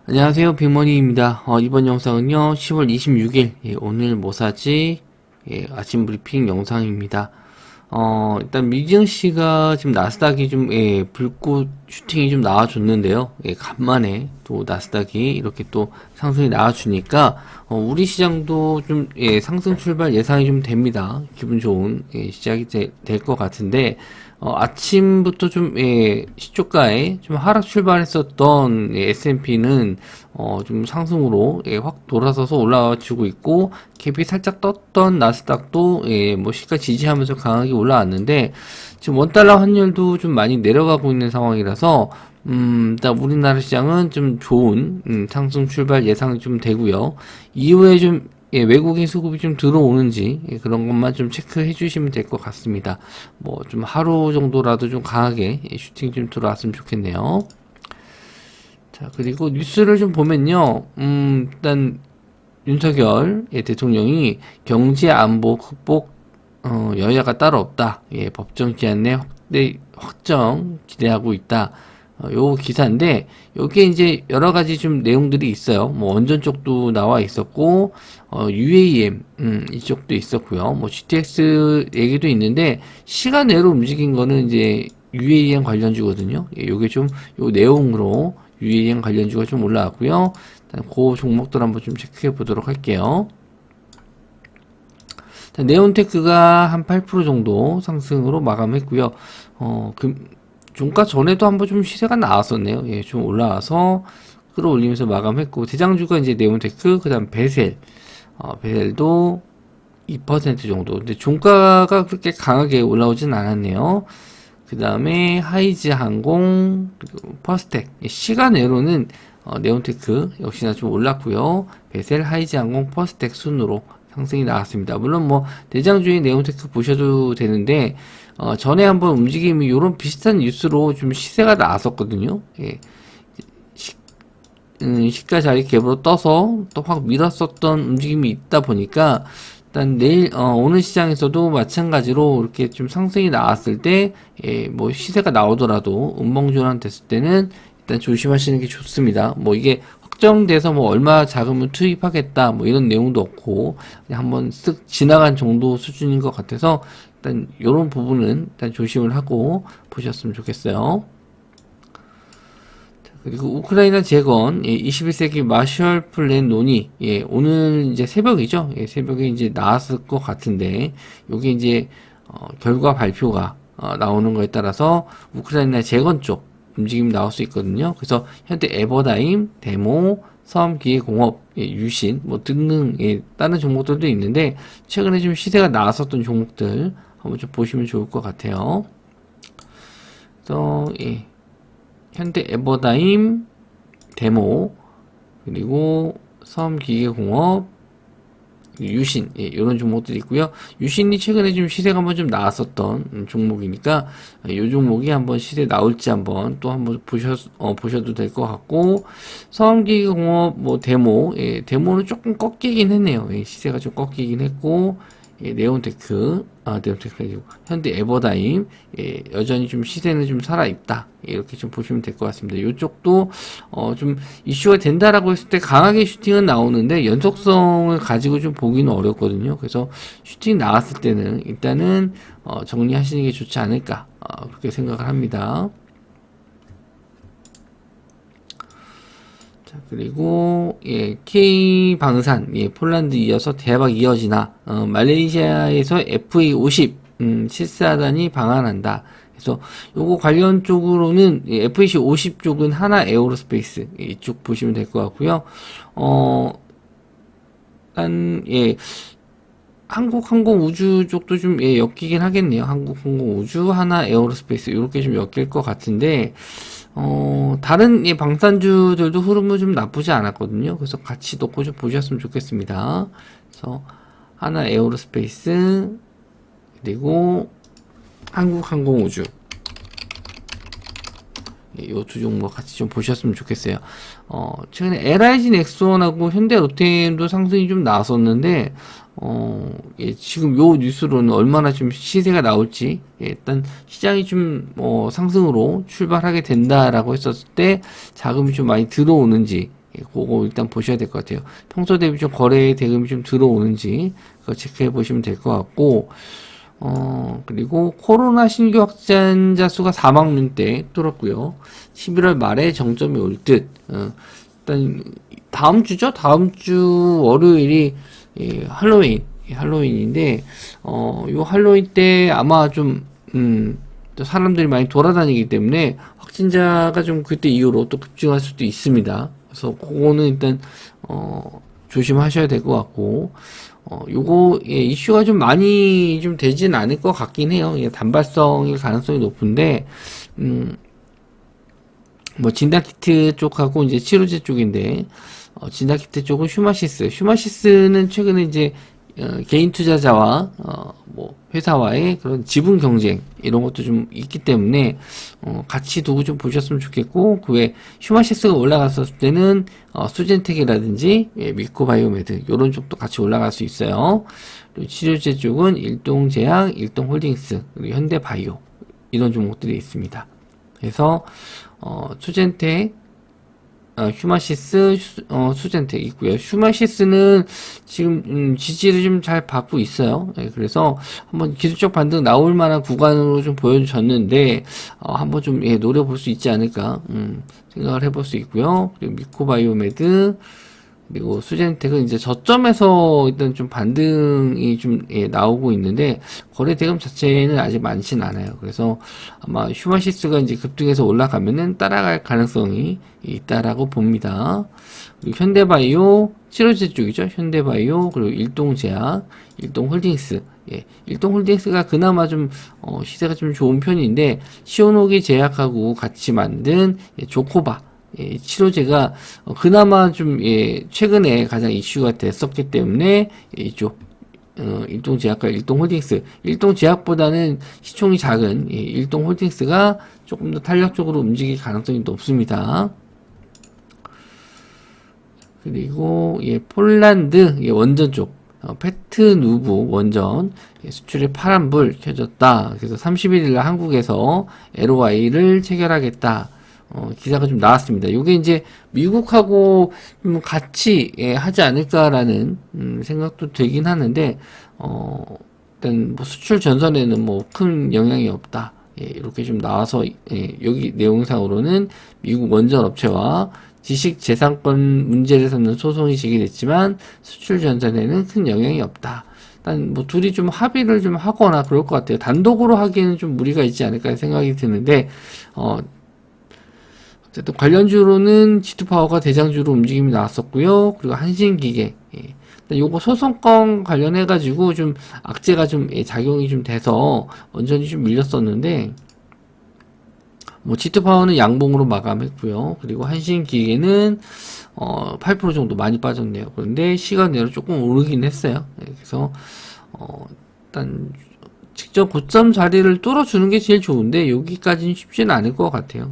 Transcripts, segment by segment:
안녕하세요, 빅머니입니다. 이번 영상은요, 10월 26일, 오늘 뭐 사지, 아침 브리핑 영상입니다. 일단 미증시가 지금 나스닥이 좀, 불꽃 슈팅이 좀 나와줬는데요. 간만에 또 나스닥이 이렇게 또 상승이 나와주니까, 우리 시장도 좀, 상승 출발 예상이 좀 됩니다. 기분 좋은, 시작이 될 것 같은데, 아침부터 좀, 시초가에 좀 하락 출발했었던 S&P는, 좀 상승으로, 확 돌아서서 올라와주고 있고, 갭이 살짝 떴던 나스닥도, 뭐, 시가 지지하면서 강하게 올라왔는데, 지금 원달러 환율도 좀 많이 내려가고 있는 상황이라서, 일단 우리나라 시장은 좀 좋은, 상승 출발 예상이 좀 되고요. 이후에 좀, 외국인 수급이 좀 들어오는지 그런 것만 좀 체크해 주시면 될 것 같습니다. 뭐 좀 하루 정도라도 좀 강하게 슈팅 좀 들어왔으면 좋겠네요. 자, 그리고 뉴스를 좀 보면요. 일단 윤석열 대통령이 경제 안보 극복 여야가 따로 없다. 법정 기한 내 확정 기대하고 있다. 요 기사인데 여기에 이제 여러 가지 좀 내용들이 있어요. 뭐 원전 쪽도 나와 있었고 UAM 이쪽도 있었고요. 뭐 GTX 얘기도 있는데 시간 내로 움직인 거는 이제 UAM 관련주거든요. 요게 좀 요 내용으로 UAM 관련주가 좀 올라왔고요. 일단 그 종목들 한번 좀 체크해 보도록 할게요. 네온테크가 한 8% 정도 상승으로 마감했고요. 종가 전에도 한번 좀 시세가 나왔었네요. 좀 올라와서 끌어올리면서 마감했고, 대장주가 이제 네온테크, 그 다음 베셀, 베셀도 2% 정도. 근데 종가가 그렇게 강하게 올라오진 않았네요. 그 다음에 하이즈 항공, 그리고 퍼스텍. 시간외로는 네온테크 역시나 좀 올랐고요. 베셀, 하이즈 항공, 퍼스텍 순으로 상승이 나왔습니다. 물론 뭐 대장주인 네온테크 보셔도 되는데 전에 한번 움직임이 요런 비슷한 뉴스로 좀 시세가 나왔었거든요. 시가 자리 갭으로 떠서 또 확 밀었었던 움직임이 있다 보니까 일단 내일 오늘 시장에서도 마찬가지로 이렇게 좀 상승이 나왔을 때 뭐 시세가 나오더라도 음봉전환 됐을 때는 일단 조심하시는 게 좋습니다. 뭐 이게 확정돼서 뭐 얼마 자금을 투입하겠다 뭐 이런 내용도 없고 그냥 한번 쓱 지나간 정도 수준인 것 같아서 일단 이런 부분은 일단 조심을 하고 보셨으면 좋겠어요. 그리고 우크라이나 재건 21세기 마셜 플랜 논의 오늘 이제 새벽이죠. 새벽에 이제 나왔을 것 같은데 요게 이제 결과 발표가 나오는 거에 따라서 우크라이나 재건 쪽 움직임 나올 수 있거든요. 그래서 현대 에버다임, 데모, 섬기계공업, 유신 뭐 등등 다른 종목들도 있는데 최근에 좀 시세가 나왔었던 종목들 한번 좀 보시면 좋을 것 같아요. 그래서 현대 에버다임, 데모, 그리고 섬기계공업, 유신, 이런 종목들이 있고요. 유신이 최근에 좀 시세가 한번 좀 나왔었던 종목이니까 이 종목이 한번 시세 나올지 한번 또 한번 보셔도 될 것 같고 섬기계공업 뭐 데모, 데모는 조금 꺾이긴 했네요. 시세가 좀 꺾이긴 했고 네온테크, 네온테크가 아니고 현대 에버다임, 여전히 좀 시세는 좀 살아있다. 이렇게 좀 보시면 될 것 같습니다. 이쪽도, 좀 이슈가 된다라고 했을 때 강하게 슈팅은 나오는데 연속성을 가지고 좀 보기는 어렵거든요. 그래서 슈팅 나왔을 때는 일단은, 정리하시는 게 좋지 않을까, 그렇게 생각을 합니다. 그리고 K방산 폴란드 이어서 대박 이어지나 말레이시아에서 FA50 실사단이 방한한다. 그래서 요거 관련 쪽으로는 FAC 50 쪽은 하나 에어로스페이스 이쪽 보시면 될 것 같고요. 한 한국항공우주 쪽도 좀 엮이긴 하겠네요. 한국항공우주 하나 에어로스페이스 이렇게 좀 엮일 것 같은데 다른 방산주들도 흐름은 좀 나쁘지 않았거든요. 그래서 같이 놓고 좀 보셨으면 좋겠습니다. 그래서 하나 에어로스페이스 그리고 한국항공우주 이 두 종목 같이 좀 보셨으면 좋겠어요. 최근에 LIG 넥슨하고 현대 롯데도 상승이 좀 나왔었는데, 지금 요 뉴스로는 얼마나 좀 시세가 나올지, 일단 시장이 좀, 상승으로 출발하게 된다라고 했었을 때 자금이 좀 많이 들어오는지, 그거 일단 보셔야 될 것 같아요. 평소 대비 좀 거래 대금이 좀 들어오는지 그거 체크해 보시면 될 것 같고, 그리고 코로나 신규 확진자 수가 4만 명대 뚫었고요. 11월 말에 정점이 올 듯. 일단 다음 주죠. 다음 주 월요일이 할로윈인데 요 할로윈 때 아마 또 사람들이 많이 돌아다니기 때문에 확진자가 좀 그때 이후로 또 급증할 수도 있습니다. 그래서 그거는 일단 조심하셔야 될 것 같고, 요거 이슈가 좀 많이 좀 되진 않을 것 같긴 해요. 단발성일 가능성이 높은데, 뭐 진단키트 쪽하고 이제 치료제 쪽인데, 진단키트 쪽은 슈마시스는 최근에 이제 개인 투자자와 뭐 회사와의 그런 지분 경쟁 이런 것도 좀 있기 때문에 같이 두고 좀 보셨으면 좋겠고, 그 외 슈마시스가 올라갔었을 때는 수젠텍이라든지 미코바이오메드 이런 쪽도 같이 올라갈 수 있어요. 그리고 치료제 쪽은 일동제약, 일동홀딩스, 그리고 현대바이오 이런 종목들이 있습니다. 그래서 수젠텍, 휴마시스, 수젠텍 있고요. 휴마시스는 지금 지지를 좀 잘 받고 있어요. 그래서 한번 기술적 반등 나올 만한 구간으로 좀 보여줬는데 한번 좀 노려볼 수 있지 않을까 생각을 해볼 수 있고요. 그리고 미코바이오메드, 그리고 수젠텍은 이제 저점에서 일단 좀 반등이 좀 나오고 있는데 거래 대금 자체는 아직 많진 않아요. 그래서 아마 휴마시스가 이제 급등해서 올라가면은 따라갈 가능성이 있다라고 봅니다. 그리고 현대바이오 치료제 쪽이죠. 현대바이오, 그리고 일동제약, 일동홀딩스. 일동홀딩스가 그나마 좀 시세가 좀 좋은 편인데 시오노기 제약하고 같이 만든 조코바 치료제가 그나마 좀 최근에 가장 이슈가 됐었기 때문에 이쪽 일동제약과 일동홀딩스, 일동제약보다는 시총이 작은 일동홀딩스가 조금 더 탄력적으로 움직일 가능성이 높습니다. 그리고 폴란드 원전 쪽 페트누브 원전 수출에 파란불 켜졌다. 그래서 31일 날 한국에서 LOI를 체결하겠다. 기사가 좀 나왔습니다. 이게 이제 미국하고 같이 하지 않을까라는 생각도 들긴 하는데 일단 뭐 수출 전선에는 뭐 큰 영향이 없다. 이렇게 좀 나와서 여기 내용상으로는 미국 원전 업체와 지식재산권 문제를 삼는 소송이 제기됐지만 수출 전선에는 큰 영향이 없다. 일단 뭐 둘이 좀 합의를 좀 하거나 그럴 것 같아요. 단독으로 하기에는 좀 무리가 있지 않을까 생각이 드는데 어쨌든 관련주로는 G2파워가 대장주로 움직임이 나왔었고요. 그리고 한신기계, 요거 소송권 관련해가지고 좀 악재가 좀 작용이 좀 돼서 원전이 좀 밀렸었는데, 뭐 G2파워는 양봉으로 마감했고요. 그리고 한신기계는 8% 정도 많이 빠졌네요. 그런데 시간 내로 조금 오르긴 했어요. 그래서 일단 직접 고점 자리를 뚫어주는 게 제일 좋은데 여기까지는 쉽지는 않을 것 같아요.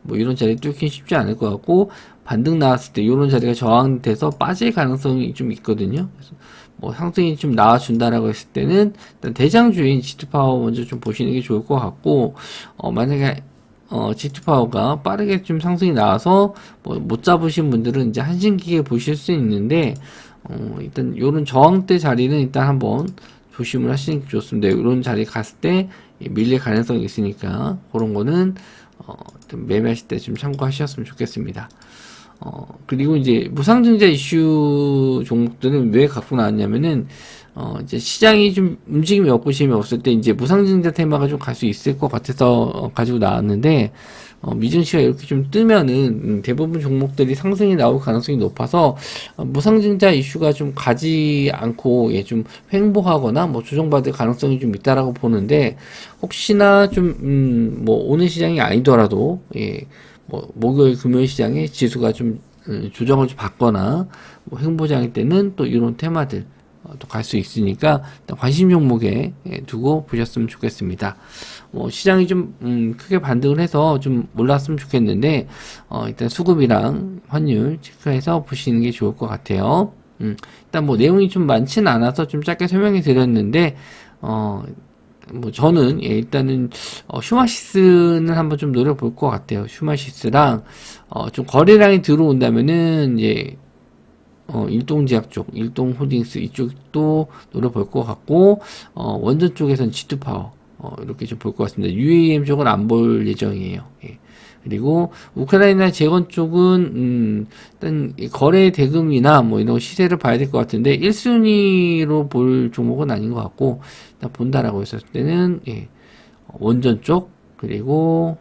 뭐 이런 자리 뚫긴 쉽지 않을 것 같고 반등 나왔을 때 이런 자리가 저항돼서 빠질 가능성이 좀 있거든요. 그래서 뭐 상승이 좀 나와준다라고 했을 때는 일단 대장주인 G2파워 먼저 좀 보시는 게 좋을 것 같고 만약에 G2파워가 빠르게 좀 상승이 나와서 뭐 못 잡으신 분들은 이제 한신기계 보실 수 있는데 일단 요런 저항대 자리는 일단 한번 조심을 하시는 게 좋습니다. 이런 자리 갔을 때 밀릴 가능성이 있으니까 그런 거는 좀 매매하실 때 좀 참고하셨으면 좋겠습니다. 그리고 이제 무상증자 이슈 종목들은 왜 갖고 나왔냐면은 이제 시장이 좀 움직임이 없고 힘이 없을 때 이제 무상증자 테마가 좀 갈 수 있을 것 같아서 가지고 나왔는데 미증시가 이렇게 좀 뜨면은 대부분 종목들이 상승이 나올 가능성이 높아서 무상증자 이슈가 좀 가지 않고 좀 횡보하거나 뭐 조정받을 가능성이 좀 있다라고 보는데 혹시나 좀 뭐 오늘 시장이 아니더라도 뭐 목요일 금요일 시장에 지수가 좀 조정을 좀 받거나 뭐 횡보장일 때는 또 이런 테마들 또 갈 수 있으니까 관심 종목에 두고 보셨으면 좋겠습니다. 시장이 좀 크게 반등을 해서 좀 올랐으면 좋겠는데 일단 수급이랑 환율 체크해서 보시는 게 좋을 것 같아요. 일단 뭐 내용이 좀 많지는 않아서 좀 짧게 설명해 드렸는데 뭐 저는 일단은 슈마시스는 한번 좀 노려볼 것 같아요. 슈마시스랑 좀 거래량이 들어온다면은 이제 일동제약 쪽, 일동홀딩스 이쪽도 노려볼 것 같고 원전 쪽에서는 G2파워 이렇게 좀 볼 것 같습니다. UAM 쪽은 안 볼 예정이에요. 예. 그리고 우크라이나 재건 쪽은 일단 거래 대금이나 뭐 이런 시세를 봐야 될 것 같은데 1순위로 볼 종목은 아닌 것 같고 일단 본다라고 했을 때는 예, 원전 쪽 그리고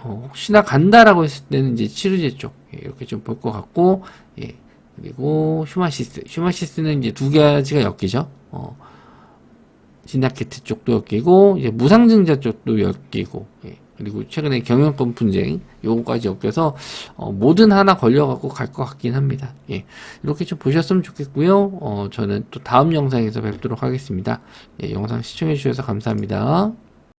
혹시나 간다라고 했을 때는 이제 치료제 쪽 예, 이렇게 좀 볼 것 같고 예, 그리고 슈마시스는 이제 두 가지가 엮이죠. 진다케트 쪽도 엮이고 이제 무상증자 쪽도 엮이고 예. 그리고 최근에 경영권 분쟁 요거까지 엮여서 뭐든 하나 걸려갖고 갈 것 같긴 합니다. 예. 이렇게 좀 보셨으면 좋겠고요. 저는 또 다음 영상에서 뵙도록 하겠습니다. 예, 영상 시청해 주셔서 감사합니다.